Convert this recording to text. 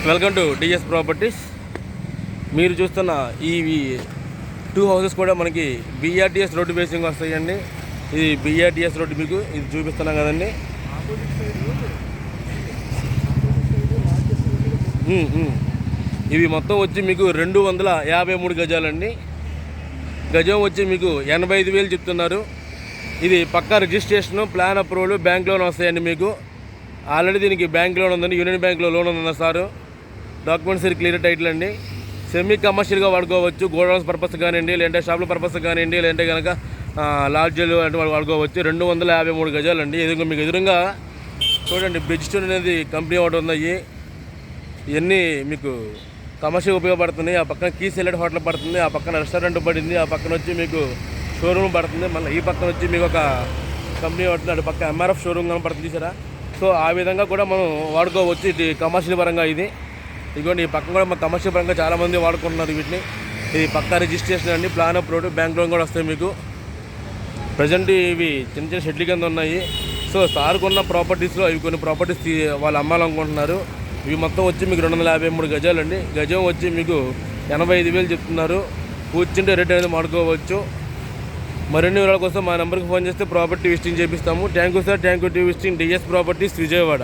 Welcome to DS properties. మీరు చూస్తున్న ఈ 2 హౌసెస్ కూడా మనకి బిఆర్టీఎస్ రోడ్డు బేసింగ్ వస్తాయండి. ఇది బిఆర్టీఎస్ రోడ్డు మీకు ఇది చూపిస్తున్నాం కదండి. ఇవి మొత్తం వచ్చి మీకు 253 గజాలండి. గజం వచ్చి మీకు 85,000 చెప్తున్నారు. ఇది పక్కా registration, plan approval, bank loan వస్తాయండి మీకు. ఆల్రెడీ దీనికి బ్యాంక్ లోన్ ఉందండి, యూనియన్ బ్యాంక్లో లోన్ ఉందన్న సారు. డాక్యుమెంట్స్ క్లియర్ టైటిల్ అండి. సెమీ కమర్షియల్గా వాడుకోవచ్చు, గోడౌన్స్ పర్పస్ కానివ్వండి, లేదంటే షాపుల పర్పస్ కానివ్వండి, లేదంటే కనుక లాడ్జీలు అంటే వాడుకోవచ్చు. 253 గజాలండి. మీకు ఎదురుగా చూడండి, బ్రిడ్జ్ స్టోన్ అనేది కంపెనీ ఒకటి ఉంది. ఇవన్నీ మీకు కమర్షియల్ ఉపయోగపడుతున్నాయి. ఆ పక్కన కీ సెలెక్ట్ హోటల్ పడుతుంది, ఆ పక్కన రెస్టారెంట్ పడింది, ఆ పక్కన వచ్చి మీకు షోరూమ్ పడుతుంది. మళ్ళీ ఈ పక్కన వచ్చి మీకు ఒక కంపెనీ పడుతుంది, అటు పక్క ఎంఆర్ఎఫ్ షోరూమ్ కనపడుతుంది చూసారా. సో ఆ విధంగా కూడా మనం వాడుకోవచ్చు. ఇది కమర్షియల్ పరంగా ఇది. ఇదిగోండి ఈ పక్కన కూడా కమర్షియల్ పరంగా చాలామంది వాడుకుంటున్నారు వీటిని. ఇది పక్కా రిజిస్ట్రేషన్ అండి, ప్లాన్ అప్రూవ్డ్, బ్యాంక్ లోన్ కూడా వస్తాయి మీకు. ప్రజెంట్ ఇవి చిన్న చిన్న షెడ్ల కింద ఉన్నాయి. సో సార్కున్న ప్రాపర్టీస్లో ఇవి కొన్ని ప్రాపర్టీస్ వాళ్ళు అమ్మాలనుకుంటున్నారు. ఇవి మొత్తం వచ్చి మీకు 253 గజాలండి. గజం వచ్చి మీకు 85,000 చెప్తున్నారు. కూర్చుంటే రేట్ అనేది మాడుకోవచ్చు. మరిన్ని వివరాల కోసం మా నెంబర్కి ఫోన్ చేస్తే ప్రాపర్టీ విజిటింగ్ చేపిస్తాము. Thank you sir. Thank you to visiting DS properties Vijayawada.